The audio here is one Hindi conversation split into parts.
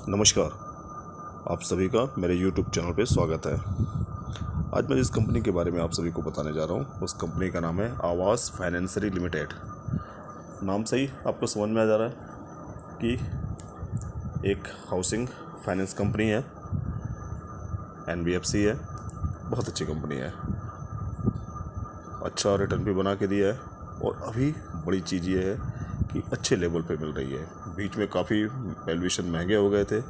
नमस्कार। आप सभी का मेरे YouTube चैनल पे स्वागत है। आज मैं जिस कंपनी के बारे में आप सभी को बताने जा रहा हूँ उस कंपनी का नाम है आवास फाइनेंसरी लिमिटेड। नाम से ही आपको समझ में आ जा रहा है कि एक हाउसिंग फाइनेंस कंपनी है, NBFC है। बहुत अच्छी कंपनी है, अच्छा रिटर्न भी बना के दिया है और अभी बड़ी चीज़ ये है कि अच्छे लेवल पे मिल रही है। बीच में काफ़ी वैल्यूएशन महंगे हो गए थे,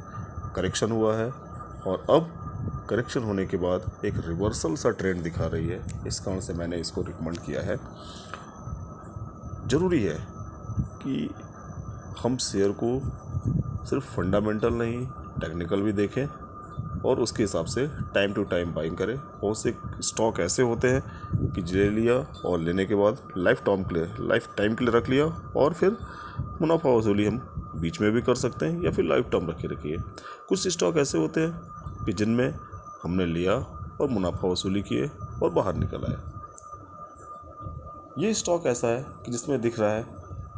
करेक्शन हुआ है और अब करेक्शन होने के बाद एक रिवर्सल सा ट्रेंड दिखा रही है। इस कारण से मैंने इसको रिकमेंड किया है। ज़रूरी है कि हम शेयर को सिर्फ फंडामेंटल नहीं, टेक्निकल भी देखें और उसके हिसाब से टाइम टू टाइम बाइंग करें। बहुत से स्टॉक ऐसे होते हैं कि ले लिया और लेने के बाद लाइफ टाइम के लिए रख लिया और फिर मुनाफा वसूली हम बीच में भी कर सकते हैं या फिर लाइफ टाइम रखिए। कुछ स्टॉक ऐसे होते हैं कि जिनमें हमने लिया और मुनाफा वसूली किए और बाहर निकल आए। ये स्टॉक ऐसा है कि जिसमें दिख रहा है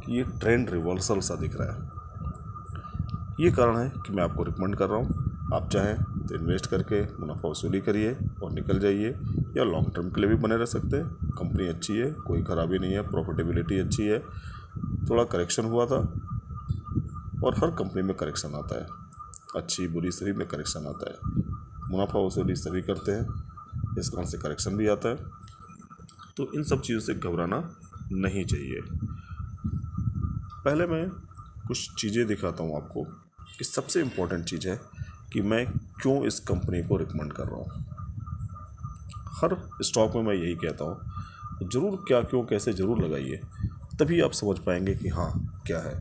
कि ये ट्रेंड रिवर्सल सा दिख रहा है। ये कारण है कि मैं आपको रिकमेंड कर रहा हूँ। आप चाहें तो इन्वेस्ट करके मुनाफा वसूली करिए और निकल जाइए, या लॉन्ग टर्म के लिए भी बने रह सकते हैं। कंपनी अच्छी है, कोई ख़राबी नहीं है, प्रॉफिटेबिलिटी अच्छी है। थोड़ा करेक्शन हुआ था और हर कंपनी में करेक्शन आता है, अच्छी बुरी सभी में करेक्शन आता है। मुनाफा वसूली सभी करते हैं, इस कारण से करेक्शन भी आता है। तो इन सब चीज़ों से घबराना नहीं चाहिए। पहले मैं कुछ चीज़ें दिखाता हूँ आपको कि सबसे इम्पोर्टेंट चीज़ है कि मैं क्यों इस कंपनी को रिकमेंड कर रहा हूँ। हर स्टॉक में मैं यही कहता हूँ, ज़रूर क्या क्यों कैसे ज़रूर लगाइए, तभी आप समझ पाएंगे कि हाँ क्या है।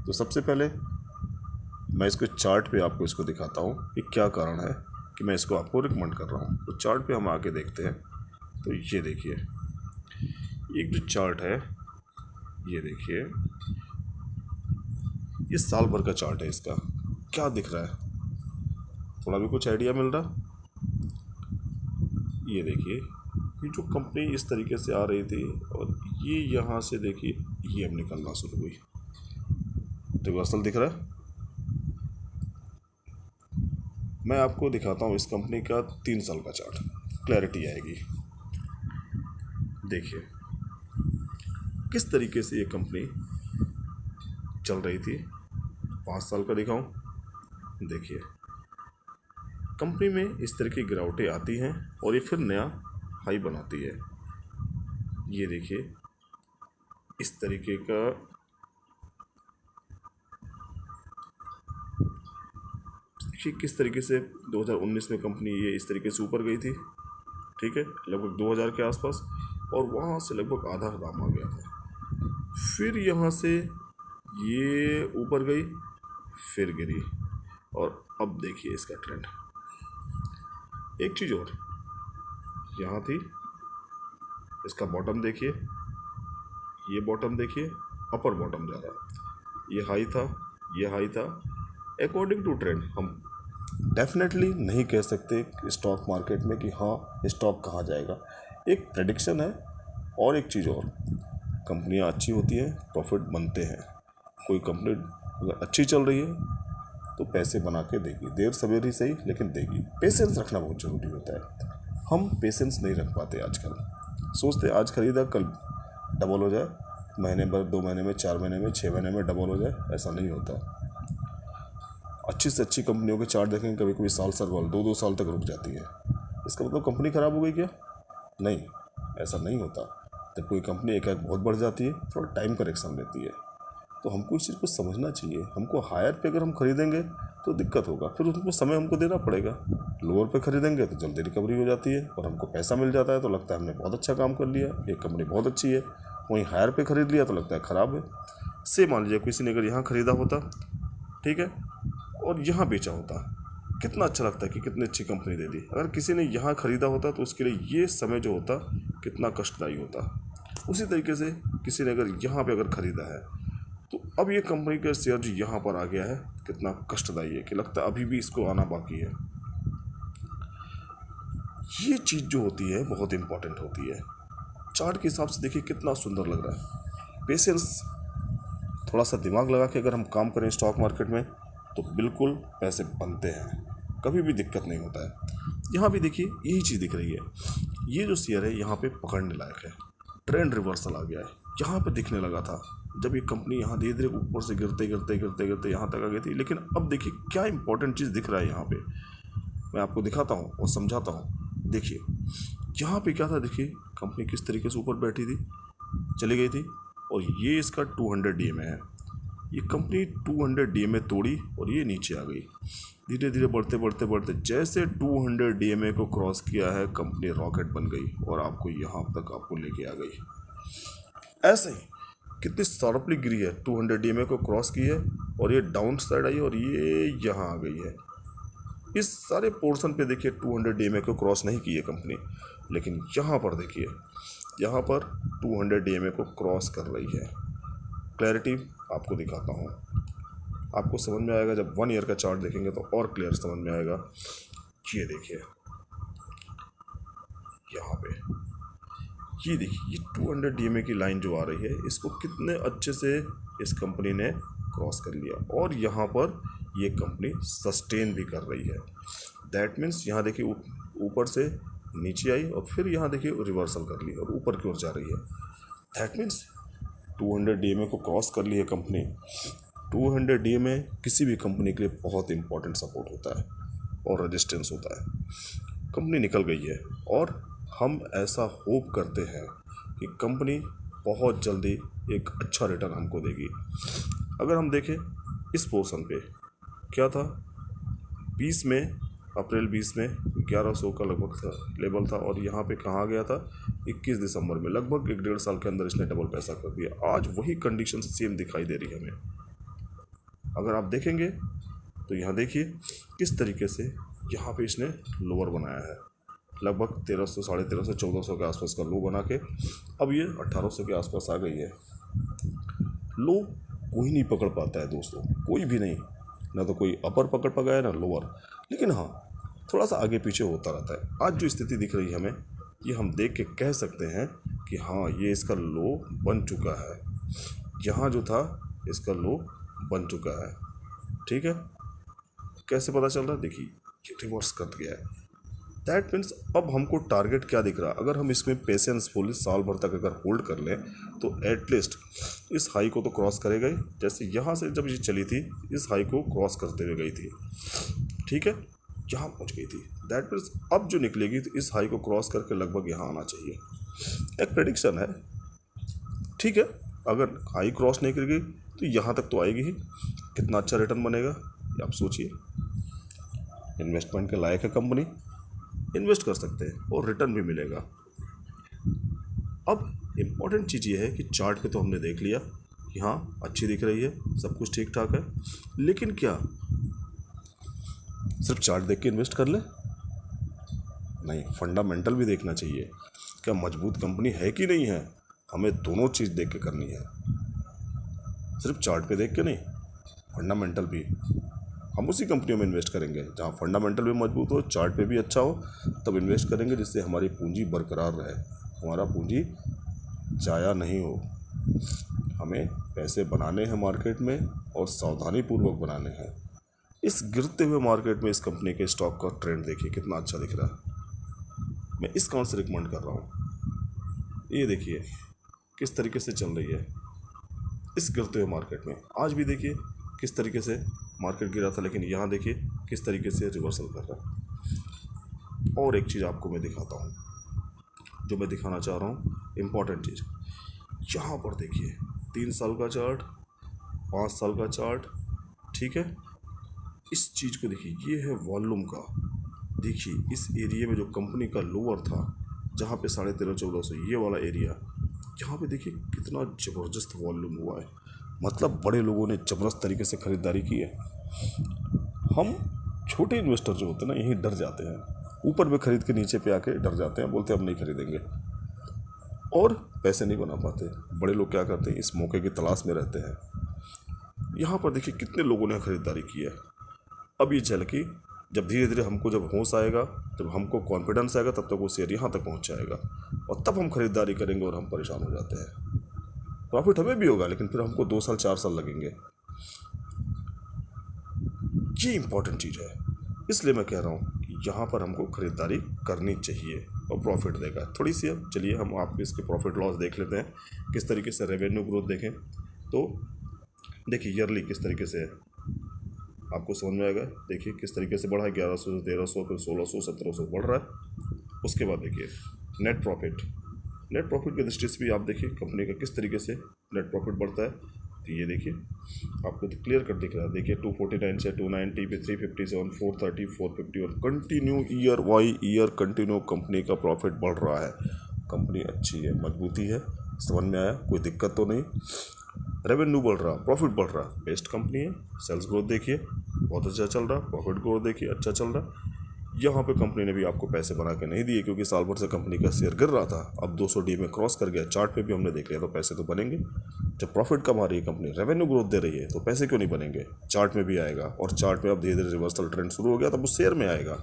तो सबसे पहले मैं इसको चार्ट पे आपको इसको दिखाता हूँ कि क्या कारण है कि मैं इसको आपको रिकमेंड कर रहा हूँ। तो चार्ट पे हम आके देखते हैं। तो ये देखिए, एक जो चार्ट है ये देखिए, ये साल भर का चार्ट है। इसका क्या दिख रहा है, थोड़ा भी कुछ आइडिया मिल रहा? ये देखिए, ये जो कंपनी इस तरीके से आ रही थी और ये यहाँ से देखिए ये अब निकलना शुरू हुई, रिवर्सल दिख रहा है। मैं आपको दिखाता हूँ इस कंपनी का 3 साल का चार्ट, क्लैरिटी आएगी। देखिए किस तरीके से ये कंपनी चल रही थी। 5 साल का दिखाऊं? देखिए, कंपनी में इस तरह की गिरावटें आती हैं और ये फिर नया हाई बनाती है। ये देखिए इस तरीके का, देखिए किस तरीके से 2019 में कंपनी ये इस तरीके से ऊपर गई थी, ठीक है, लगभग 2000 के आसपास, और वहाँ से लगभग आधा दाम आ गया था। फिर यहाँ से ये ऊपर गई, फिर गिरी, और अब देखिए इसका ट्रेंड। एक चीज़ और, यहाँ थी, इसका बॉटम देखिए, ये बॉटम देखिए, अपर बॉटम जा रहा, ये हाई था, ये हाई था। अकॉर्डिंग टू ट्रेंड हम डेफिनेटली नहीं कह सकते स्टॉक मार्केट में कि हाँ स्टॉक कहाँ जाएगा। एक प्रेडिक्शन है। और एक चीज़ और, कंपनियाँ अच्छी होती हैं, प्रॉफिट बनते हैं। कोई कंपनी अगर अच्छी चल रही है तो पैसे बना के देगी, देर सवेर ही सही लेकिन देगी। पेशेंस रखना बहुत ज़रूरी होता है। हम पेशेंस नहीं रख पाते आजकल, सोचते आज खरीदा कल डबल हो जाए, महीने भर 2 महीने में, 4 महीने में, 6 महीने में डबल हो जाए, ऐसा नहीं होता। अच्छी से अच्छी कंपनियों के चार्ट देखेंगे, कभी कभी साल 2-2 साल तक रुक जाती है। इसका मतलब कंपनी ख़राब हो गई क्या? नहीं, ऐसा नहीं होता। जब कोई कंपनी एकाएक बहुत बढ़ जाती है, थोड़ा टाइम करेक्शन लेती है। तो हमको इस चीज़ को समझना चाहिए। हमको हायर पे अगर हम खरीदेंगे तो दिक्कत होगा, फिर उसको समय हमको देना पड़ेगा। लोअर पे खरीदेंगे तो जल्दी रिकवरी हो जाती है और हमको पैसा मिल जाता है, तो लगता है हमने बहुत अच्छा काम कर लिया, ये कंपनी बहुत अच्छी है। वहीं हायर पे खरीद लिया तो लगता है ख़राब है। से मान लीजिए किसी ने अगर यहाँ ख़रीदा होता, ठीक है, और यहाँ बेचा होता, कितना अच्छा लगता है कि कितनी अच्छी कंपनी दे दी। अगर किसी ने यहाँ ख़रीदा होता तो उसके लिए ये समय जो होता कितना कष्टदायी होता। उसी तरीके से किसी ने अगर यहाँ पे अगर ख़रीदा है तो अब ये कंपनी का शेयर जो यहाँ पर आ गया है, कितना कष्टदायी है कि लगता है अभी भी इसको आना बाकी है। ये चीज़ जो होती है बहुत इंपॉर्टेंट होती है। चार्ट के हिसाब से देखिए कितना सुंदर लग रहा है। पेशेंस, थोड़ा सा दिमाग लगा के अगर हम काम करें स्टॉक मार्केट में तो बिल्कुल पैसे बनते हैं, कभी भी दिक्कत नहीं होता है। यहाँ भी देखिए यही चीज़ दिख रही है, ये जो शेयर है यहाँ पे पकड़ने लायक है, ट्रेंड रिवर्सल आ गया है। यहाँ पे दिखने लगा था जब ये कंपनी यहाँ धीरे धीरे ऊपर से गिरते गिरते गिरते गिरते यहाँ तक आ गई थी, लेकिन अब देखिए क्या इंपॉर्टेंट चीज़ दिख रहा है यहाँ पे, मैं आपको दिखाता हूँ और समझाता हूँ। देखिए यहाँ पे क्या था, देखिए कंपनी किस तरीके से ऊपर बैठी थी, चली गई थी, और ये इसका 200 DMA है। ये कंपनी 200 DMA तोड़ी और ये नीचे आ गई। धीरे धीरे बढ़ते बढ़ते बढ़ते जैसे 200 DMA को क्रॉस किया है, कंपनी रॉकेट बन गई और आपको यहाँ तक आपको लेके आ गई। ऐसे ही कितनी शार्पली गिरी है, 200 DMA को क्रॉस की है और ये डाउन साइड आई और ये यहाँ आ गई है। इस सारे पोर्शन पे देखिए 200 DMA को क्रॉस नहीं की है कंपनी, लेकिन यहाँ पर देखिए यहाँ पर 200 DMA को क्रॉस कर रही है। क्लैरिटी आपको दिखाता हूँ, आपको समझ में आएगा जब 1 ईयर का चार्ट देखेंगे तो और क्लियर समझ में आएगा। ये देखिए यहाँ पे ये देखिए ये 200 DMA की लाइन जो आ रही है, इसको कितने अच्छे से इस कंपनी ने क्रॉस कर लिया और यहाँ पर ये कंपनी सस्टेन भी कर रही है। दैट मीन्स यहाँ देखिए ऊपर से नीचे आई और फिर यहाँ देखिए रिवर्सल कर ली और ऊपर की ओर जा रही है। दैट मीन्स 200 DMA को क्रॉस कर ली है कंपनी। 200 DMA किसी भी कंपनी के लिए बहुत इंपॉर्टेंट सपोर्ट होता है और रेजिस्टेंस होता है। कंपनी निकल गई है और हम ऐसा होप करते हैं कि कंपनी बहुत जल्दी एक अच्छा रिटर्न हमको देगी। अगर हम देखें इस पोर्शन पे क्या था, 20 में अप्रैल 20 में 1100 का लगभग था लेवल था और यहाँ पे कहाँ गया था 21 दिसंबर में, लगभग 1-1.5 साल के अंदर इसने डबल पैसा कर दिया। आज वही कंडीशन सेम दिखाई दे रही है हमें। अगर आप देखेंगे तो यहाँ देखिए किस तरीके से यहाँ पे इसने लोअर बनाया है, लगभग 1300 1350 1400 के आसपास का लो बना के अब ये 1800 के आसपास आ गई है। लो कोई नहीं पकड़ पाता है दोस्तों, कोई भी नहीं, ना तो कोई अपर पकड़ पाया है ना लोअर, लेकिन हाँ थोड़ा सा आगे पीछे होता रहता है। आज जो स्थिति दिख रही है हमें, ये हम देख के कह सकते हैं कि हाँ ये इसका लो बन चुका है, यहाँ जो था इसका लो बन चुका है। ठीक है, कैसे पता चल रहा है, देखिए ये रिवर्स कर गया है। दैट मीन्स अब हमको टारगेट क्या दिख रहा है, अगर हम इसमें पेशेंसफुली साल भर तक अगर होल्ड कर लें तो एटलीस्ट इस हाई को तो क्रॉस करेगा ही। जैसे यहाँ से जब ये चली थी इस हाई को क्रॉस करते हुए गई थी, ठीक है, यहाँ पहुँच गई थी। दैट मीन्स अब जो निकलेगी तो इस हाई को क्रॉस करके लगभग यहाँ आना चाहिए। एक प्रेडिक्शन है, ठीक है, अगर हाई क्रॉस नहीं करेगी तो यहाँ तक तो आएगी ही। कितना अच्छा रिटर्न बनेगा ये आप सोचिए। इन्वेस्टमेंट के लायक है कंपनी, इन्वेस्ट कर सकते हैं और रिटर्न भी मिलेगा। अब इम्पॉर्टेंट चीज़ ये है कि चार्ट पे तो हमने देख लिया कि हाँ अच्छी दिख रही है, सब कुछ ठीक ठाक है, लेकिन क्या सिर्फ चार्ट देख के इन्वेस्ट कर ले? नहीं, फंडामेंटल भी देखना चाहिए, क्या मजबूत कंपनी है कि नहीं है। हमें दोनों चीज़ देख के करनी है, सिर्फ चार्ट पे देख के नहीं, फंडामेंटल भी। हम उसी कंपनियों में इन्वेस्ट करेंगे जहाँ फंडामेंटल भी मजबूत हो, चार्ट पे भी अच्छा हो, तब इन्वेस्ट करेंगे जिससे हमारी पूंजी बरकरार रहे, हमारा पूंजी जाया नहीं हो। हमें पैसे बनाने हैं मार्केट में और सावधानी पूर्वक बनाने हैं। इस गिरते हुए मार्केट में इस कंपनी के स्टॉक का ट्रेंड देखिए कितना अच्छा दिख रहा है। मैं इस काउंट से रिकमेंड कर रहा हूँ, ये देखिए किस तरीके से चल रही है इस गिरते हुए मार्केट में। आज भी देखिए किस तरीके से मार्केट गिरा था, लेकिन यहाँ देखिए किस तरीके से रिवर्सल कर रहा है। और एक चीज़ आपको मैं दिखाता हूँ, जो मैं दिखाना चाह रहा हूँ, इम्पॉर्टेंट चीज़। यहाँ पर देखिए 3 साल का चार्ट, 5 साल का चार्ट, ठीक है, इस चीज़ को देखिए, ये है वॉल्यूम का। देखिए इस एरिया में जो कंपनी का लोअर था, जहाँ पे 1350-1400 ये वाला एरिया, यहाँ पे देखिए कितना ज़बरदस्त वॉल्यूम हुआ है। मतलब बड़े लोगों ने ज़बरदस्त तरीके से ख़रीदारी की है। हम छोटे इन्वेस्टर जो होते हैं ना, यहीं डर जाते हैं, ऊपर में ख़रीद के नीचे पे आके डर जाते हैं, बोलते हैं हम नहीं खरीदेंगे और पैसे नहीं बना पाते। बड़े लोग क्या करते हैं, इस मौके की तलाश में रहते हैं। यहाँ पर देखिए कितने लोगों ने ख़रीदारी की है। अब ये चल के जब धीरे धीरे हमको जब होश आएगा, जब हमको कॉन्फिडेंस आएगा, तब तक वो शेयर यहाँ तक पहुँच जाएगा और तब हम खरीदारी करेंगे और हम परेशान हो जाते हैं। प्रॉफिट हमें भी होगा, लेकिन फिर हमको 2 साल 4 साल लगेंगे। ये इंपॉर्टेंट चीज़ है, इसलिए मैं कह रहा हूँ कि यहाँ पर हमको ख़रीदारी करनी चाहिए और प्रॉफिट देगा थोड़ी सी। अब चलिए हम आपके इसके प्रॉफिट लॉस देख लेते हैं, किस तरीके से रेवेन्यू ग्रोथ देखें तो देखिए ईयरली किस तरीके से है आपको समझ में आएगा। देखिए किस तरीके से बढ़ा है, 1100 से 1300 फिर 1600 1700 बढ़ रहा है। उसके बाद देखिए नेट प्रॉफिट, नेट प्रॉफिट की दृष्टि से भी आप देखिए कंपनी का किस तरीके से नेट प्रॉफिट बढ़ता है। तो ये देखिए आपको तो क्लियर कट दिख रहा है। देखिए 249 से 290 पे 357 430 450 और continue year by year continue company का प्रॉफिट बढ़ रहा है। कंपनी अच्छी है, मजबूती है, समझ में आया, कोई दिक्कत तो नहीं। रेवेन्यू बढ़ रहा, प्रॉफिट बढ़ रहा, बेस्ट कंपनी है। सेल्स ग्रोथ देखिए बहुत अच्छा चल रहा, प्रॉफिट ग्रोथ देखिए अच्छा चल रहा। यहाँ पे कंपनी ने भी आपको पैसे बना के नहीं दिए क्योंकि साल भर से कंपनी का शेयर गिर रहा था, अब 200 डी में क्रॉस कर गया, चार्ट पे भी हमने देख लिया, तो पैसे तो बनेंगे। जब प्रॉफिट कमा रही है कंपनी, रेवेन्यू ग्रोथ दे रही है, तो पैसे क्यों नहीं बनेंगे, चार्ट में भी आएगा। और चार्ट में अब धीरे धीरे रिवर्सल ट्रेंड शुरू हो गया, तब वो शेयर में आएगा।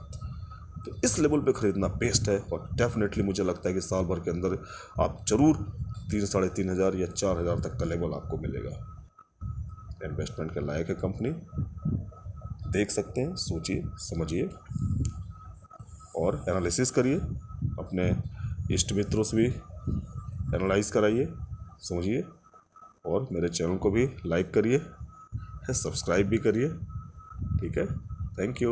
तो इस लेवल पे खरीदना बेस्ट है और डेफिनेटली मुझे लगता है कि साल भर के अंदर आप जरूर 3-3.5 हज़ार या 4 हज़ार तक का लेवल आपको मिलेगा। इन्वेस्टमेंट के लायक है कंपनी, देख सकते हैं, सोचिए समझिए और एनालिसिस करिए, अपने इष्ट मित्रों से भी एनालाइज कराइए, समझिए। और मेरे चैनल को भी लाइक करिए, सब्सक्राइब भी करिए, ठीक है। Thank you.